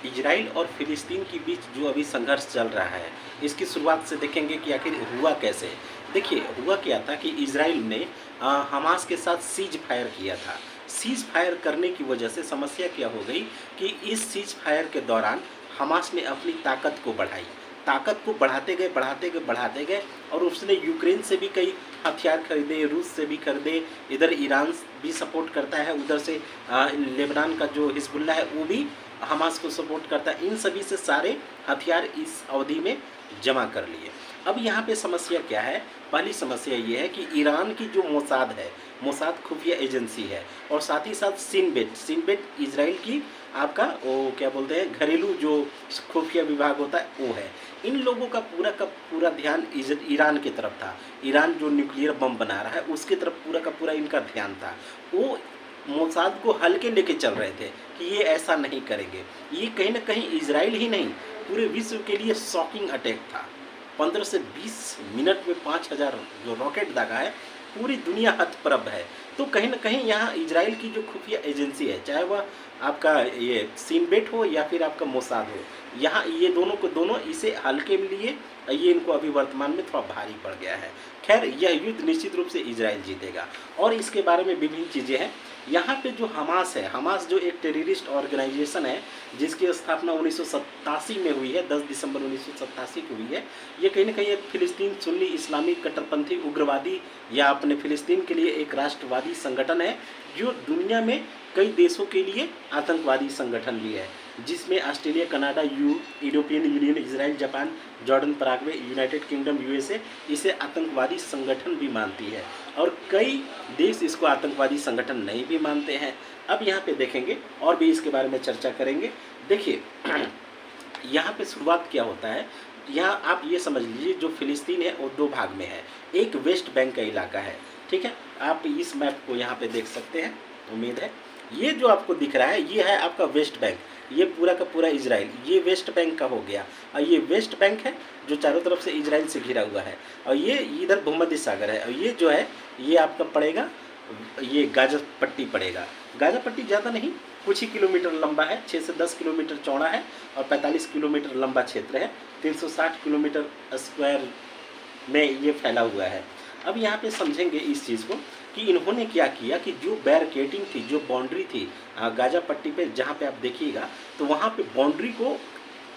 Israel और फिलिस्तीन के बीच जो अभी संघर्ष चल रहा है, इसकी शुरुआत से देखेंगे कि आखिर हुआ कैसे। देखिए, हुआ क्या था कि इजराइल ने हमास के साथ सीज फायर किया था। सीज फायर करने की वजह से समस्या क्या हो गई कि इस सीज फायर के दौरान हमास ने अपनी ताकत को बढ़ाई। ताकत को बढ़ाते गए बढ़ाते गए बढ़ाते गए, और उसने यूक्रेन से भी कई हथियार खरीदे, रूस से भी खरीदे, इधर ईरान भी सपोर्ट करता है, उधर से लेबनान का जो हिजबुल्ला है वो भी हमास को सपोर्ट करता है। इन सभी से सारे हथियार इस अवधि में जमा कर लिए। अब यहाँ पे समस्या क्या है? पहली समस्या ये है कि ईरान की जो मोसाद है, मोसाद खुफिया एजेंसी है, और साथ ही साथ सिनबेट इजराइल की आपका वो क्या बोलते हैं घरेलू जो खुफिया विभाग होता है वो है। इन लोगों का पूरा ध्यान ईरान की तरफ था। ईरान जो न्यूक्लियर बम बना रहा है उसकी तरफ पूरा का पूरा इनका ध्यान था। वो मोसाद को हल्के लेके चल रहे थे कि ये ऐसा नहीं करेंगे। ये कहीं ना कहीं इजराइल ही नहीं, पूरे विश्व के लिए शॉकिंग अटैक था। 15 से 20 मिनट में 5000 जो रॉकेट दागा है, पूरी दुनिया हतप्रभ है। तो कहीं ना कहीं यहाँ इजराइल की जो खुफिया एजेंसी है, चाहे वह आपका ये सिनबेट हो या फिर आपका मोसाद हो, यहाँ ये दोनों को दोनों इसे हल्के में लिए, ये इनको अभी वर्तमान में थोड़ा भारी पड़ गया है। खैर, यह युद्ध निश्चित रूप से इजराइल जीतेगा, और इसके बारे में विभिन्न चीज़ें हैं। यहाँ पे जो हमास है, हमास जो एक टेररिस्ट ऑर्गेनाइजेशन है जिसकी स्थापना 1987 में हुई है, 10 दिसंबर 1987 को हुई है। ये कहीं ना कहीं एक फिलिस्तीन सुन्नी इस्लामिक कट्टरपंथी उग्रवादी या अपने फिलिस्तीन के लिए एक राष्ट्रवादी संगठन है, जो दुनिया में कई देशों के लिए आतंकवादी संगठन भी है, जिसमें Australia, Canada, European union, Israel, Japan, Jordan, Paraguay, United kingdom, USA इसे आतंकवादी संगठन भी मानती है, और कई देश इसको आतंकवादी संगठन नहीं भी मानते हैं। अब यहाँ पे देखेंगे और भी इसके बारे में चर्चा करेंगे। देखिए, यहाँ पे शुरुआत क्या होता है, यहाँ आप ये समझ लीजिए जो फिलिस्तीन है वो दो भाग में है। एक वेस्ट बैंक का इलाका है, ठीक है, आप इस मैप को यहाँ पे देख सकते हैं, उम्मीद है। ये जो आपको दिख रहा है ये है आपका वेस्ट बैंक, ये पूरा का पूरा इजराइल, ये वेस्ट बैंक का हो गया। और ये वेस्ट बैंक है जो चारों तरफ से इजराइल से घिरा हुआ है, और ये इधर भूमध्य सागर है, और ये जो है ये आपका पड़ेगा, ये गाजा पट्टी पड़ेगा। गाजा पट्टी ज़्यादा नहीं, कुछ ही किलोमीटर लंबा है, 6 से 10 किलोमीटर चौड़ा है, और 45 किलोमीटर लंबा क्षेत्र है, 360 किलोमीटर स्क्वायर में ये फैला हुआ है। अब यहाँ पे समझेंगे इस चीज़ को कि इन्होंने क्या किया कि जो बैरिकेडिंग थी, जो बाउंड्री थी गाजा पट्टी पे, जहाँ पे आप देखिएगा तो वहाँ पे बाउंड्री को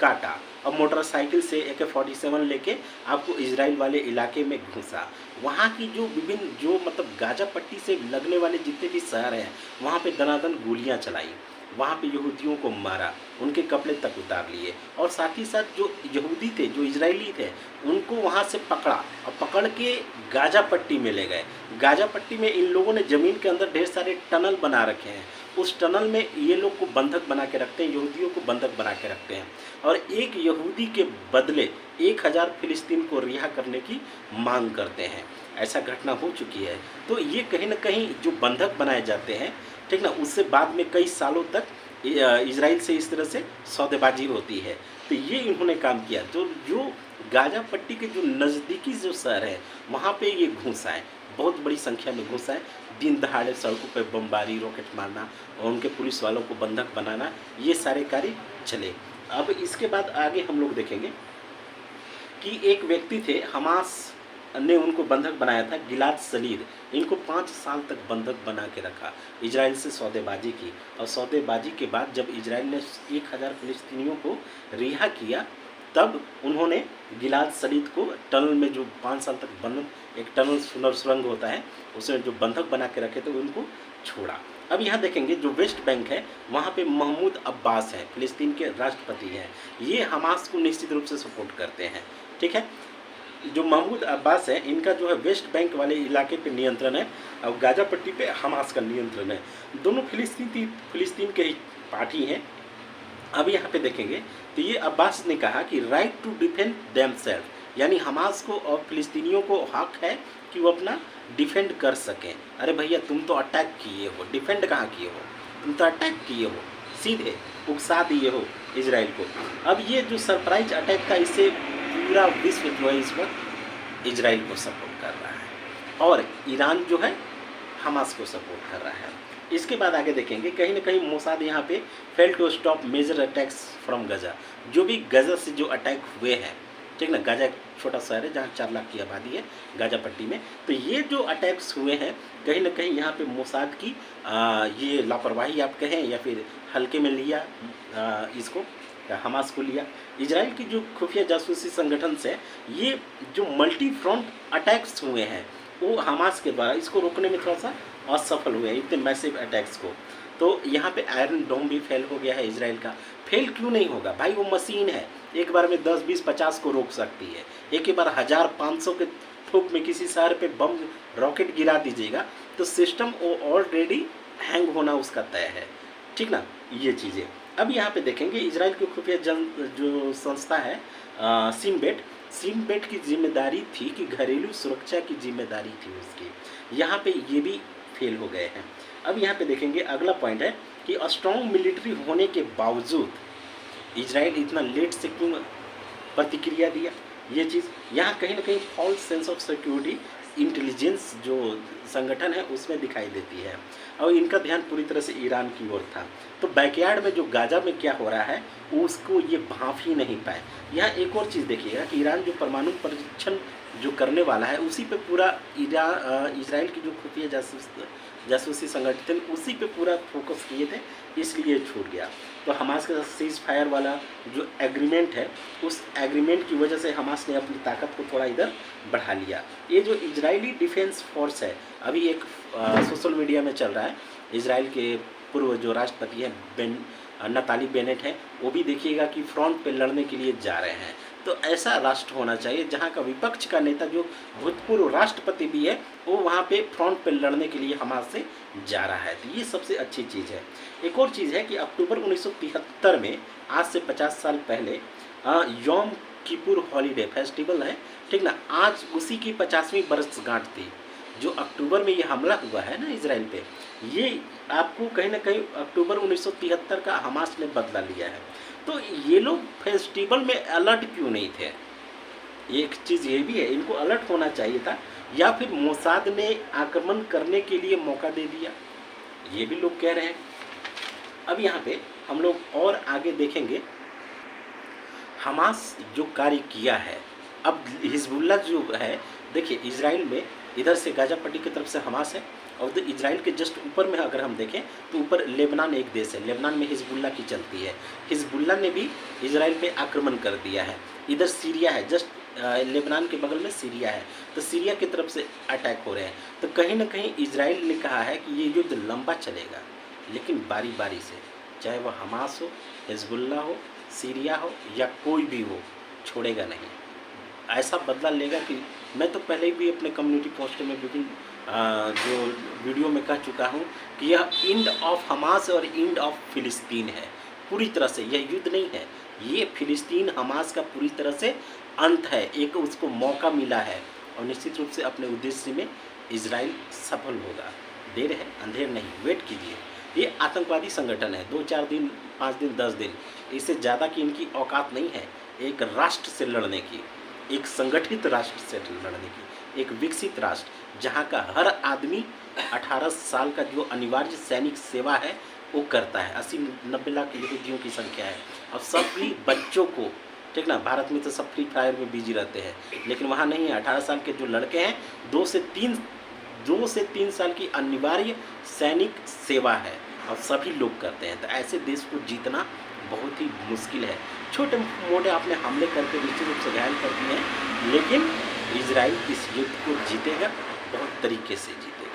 काटा, और मोटरसाइकिल से AK-47 लेके आपको इजराइल वाले इलाके में घुसा। वहाँ की जो विभिन्न जो मतलब गाजा पट्टी से लगने वाले जितने भी शहर हैं, वहाँ पे दनादन गोलियाँ चलाई, वहाँ पे यहूदियों को मारा, उनके कपड़े तक उतार लिए, और साथ ही साथ जो यहूदी थे, जो इजरायली थे, उनको वहाँ से पकड़ा और पकड़ के गाजा पट्टी में ले गए। गाजा पट्टी में इन लोगों ने ज़मीन के अंदर ढेर सारे टनल बना रखे हैं। उस टनल में ये लोग को बंधक बना के रखते हैं, यहूदियों को बंधक बना के रखते हैं, और एक यहूदी के बदले 1000 फिलिस्तीन को रिहा करने की मांग करते हैं। ऐसा घटना हो चुकी है। तो ये कहीं ना कहीं जो बंधक बनाए जाते हैं, ठीक ना, उससे बाद में कई सालों तक इजराइल से इस तरह से सौदेबाजी होती है। तो ये इन्होंने काम किया। तो जो गाजा पट्टी के जो नज़दीकी जो शहर है वहाँ पे ये घुसा है, बहुत बड़ी संख्या में घुसा है। दिन दहाड़े सड़कों पे बमबारी, रॉकेट मारना, और उनके पुलिस वालों को बंधक बनाना, ये सारे कार्य चले। अब इसके बाद आगे हम लोग देखेंगे कि एक व्यक्ति थे, हमास ने उनको बंधक बनाया था, गिलाद शलीद। इनको 5 साल तक बंधक बना के रखा, इजराइल से सौदेबाजी की, और सौदेबाजी के बाद जब इजराइल ने 1000 फिलिस्तीनियों को रिहा किया, तब उन्होंने गिलाद शलीद को टनल में जो 5 साल तक बंद, एक टनल सुरंग होता है, उसमें जो बंधक बना के रखे थे उनको छोड़ा। अब यहाँ देखेंगे जो वेस्ट बैंक है वहाँ पे महमूद अब्बास है, फिलिस्तीन के राष्ट्रपति हैं। ये हमास को निश्चित रूप से सपोर्ट करते हैं, ठीक है। जो महमूद अब्बास है, इनका जो है वेस्ट बैंक वाले इलाके पे नियंत्रण है, और गाजा पट्टी पे हमास का नियंत्रण है। दोनों फिलिस्तीन के ही पार्टी हैं। अब यहाँ पे देखेंगे तो ये अब्बास ने कहा कि राइट टू डिफेंड देमसेल्फ, यानी हमास को और फिलिस्तीनियों को हक है कि वो अपना डिफेंड कर सकें। अरे भैया, तुम तो अटैक किए हो, डिफेंड कहाँ किए हो, तुम तो अटैक किए हो, सीधे उकसा दिए हो इजराइल को। अब ये जो सरप्राइज अटैक था, इससे पूरा विश्व जो है इस वक्त इजराइल को सपोर्ट कर रहा है, और ईरान जो है हमास को सपोर्ट कर रहा है। इसके बाद आगे देखेंगे कहीं ना कहीं मोसाद यहाँ पे fail to stop major attacks from Gaza. जो भी गजा से जो अटैक हुए हैं, ठीक ना, गाजा एक छोटा शहर है जहाँ 4 लाख की आबादी है गाजा पट्टी में, तो ये जो अटैक्स हुए हैं कहीं ना कहीं यहाँ पे मोसाद की ये लापरवाही आप कहें या फिर हल्के में लिया इसको, हमास को लिया। इजराइल की जो खुफिया जासूसी संगठन से ये जो मल्टी फ्रंट अटैक्स हुए हैं वो हमास के द्वारा इसको रोकने में थोड़ा सा असफल हुए हैं, इतने मैसिव अटैक्स को। तो यहाँ पे आयरन डोम भी फेल हो गया है इजराइल का। फेल क्यों नहीं होगा भाई, वो मशीन है, एक बार में 10, 20, 50 को रोक सकती है। एक ही बार 1000, 500 के थोक में किसी शहर पे बम रॉकेट गिरा दीजिएगा तो सिस्टम वो ऑलरेडी हैंग होना उसका तय है, ठीक ना, ये चीज़ें। अब यहाँ पे देखेंगे इजराइल की खुफिया जो संस्था है सिमबेट की जिम्मेदारी थी कि घरेलू सुरक्षा की जिम्मेदारी थी उसकी, यहाँ पे ये भी फेल हो गए हैं। अब यहाँ पे देखेंगे अगला पॉइंट है कि स्ट्रॉन्ग मिलिट्री होने के बावजूद इजराइल इतना लेट से क्यों प्रतिक्रिया दिया। ये चीज़ यहाँ कहीं ना कहीं false sense of security intelligence जो संगठन है उसमें दिखाई देती है और इनका ध्यान पूरी तरह से ईरान की ओर था। तो बैकयार्ड में जो गाजा में क्या हो रहा है उसको ये भांप ही नहीं पाए। यहाँ एक और चीज़ देखिएगा कि ईरान जो परमाणु परीक्षण जो करने वाला है उसी पे पूरा इजराइल की जो खुफिया जासूसी संगठन उसी पे पूरा फोकस किए थे, इसलिए छूट गया। तो हमास के साथ सीज फायर वाला जो एग्रीमेंट है उस एग्रीमेंट की वजह से हमास ने अपनी ताकत को थोड़ा इधर बढ़ा लिया। ये जो इजरायली डिफेंस फोर्स है अभी एक सोशल मीडिया में चल रहा है, इजराइल के पूर्व जो राष्ट्रपति हैं नताली बेनेट है, वो भी देखिएगा कि फ्रंट पे लड़ने के लिए जा रहे हैं। तो ऐसा राष्ट्र होना चाहिए जहाँ का विपक्ष का नेता जो भूतपूर्व राष्ट्रपति भी है वो वहाँ पे फ्रंट पे लड़ने के लिए हमास से जा रहा है, तो ये सबसे अच्छी चीज़ है। एक और चीज़ है कि अक्टूबर 1973 में आज से 50 साल पहले योम किपुर हॉलीडे फेस्टिवल है, ठीक ना, आज उसी की 50वीं वर्षगांठ थी। जो अक्टूबर में ये हमला हुआ है ना इजराइल पे, ये आपको कहीं ना कहीं अक्टूबर 1973 का हमास ने बदला लिया है। तो ये लोग फेस्टिवल में अलर्ट क्यों नहीं थे, एक चीज़ ये भी है, इनको अलर्ट होना चाहिए था, या फिर मोसाद ने आक्रमण करने के लिए मौका दे दिया, ये भी लोग कह रहे हैं। अब यहाँ पे हम लोग और आगे देखेंगे हमास जो कार्य किया है। अब हिजबुल्ला जो है, देखिए इजराइल में इधर से गाजा पट्टी की तरफ से हमास है और उधर इजराइल के जस्ट ऊपर में अगर हम देखें तो ऊपर लेबनान एक देश है, लेबनान में हिजबुल्ला की चलती है। हिजबुल्ला ने भी इजराइल पे आक्रमण कर दिया है। इधर सीरिया है, जस्ट लेबनान के बगल में सीरिया है, तो सीरिया की तरफ से अटैक हो रहे हैं। तो कहीं ना कहीं इजराइल ने कहा है कि ये युद्ध लंबा चलेगा, लेकिन बारी बारी से, चाहे वह हमास हो, हिजबुल्ला हो, सीरिया हो या कोई भी हो, छोड़ेगा नहीं। ऐसा बदला लेगा कि मैं तो पहले भी अपने कम्युनिटी पोस्ट में विभिन्न जो वीडियो में कह चुका हूँ कि यह इंड ऑफ हमास और इंड ऑफ फिलिस्तीन है। पूरी तरह से यह युद्ध नहीं है, ये फिलिस्तीन हमास का पूरी तरह से अंत है, एक उसको मौका मिला है और निश्चित रूप से अपने उद्देश्य में इजराइल सफल होगा। देर है अंधेर नहीं, वेट कीजिए। ये आतंकवादी संगठन है, 2-4 दिन, 5 दिन, 10 दिन, इससे ज़्यादा की इनकी औकात नहीं है एक राष्ट्र से लड़ने की, एक संगठित राष्ट्र से लड़ने की, एक विकसित राष्ट्र जहाँ का हर आदमी 18 साल का जो अनिवार्य सैनिक सेवा है वो करता है। 80-90 लाख यहूदियों की संख्या है और सभी बच्चों को, ठीक ना, भारत में तो सब फ्री फायर में बिजी रहते हैं, लेकिन वहाँ नहीं है। 18 साल के जो लड़के हैं 2 से 3 साल की अनिवार्य सैनिक सेवा है और सभी लोग करते हैं। तो ऐसे देश को जीतना बहुत ही मुश्किल है। छोटे मोटे आपने हमले करके निश्चित रूप से घायल कर दिए हैं, लेकिन इजराइल इस युद्ध को जीतेगा, बहुत तरीके से जीतेगा।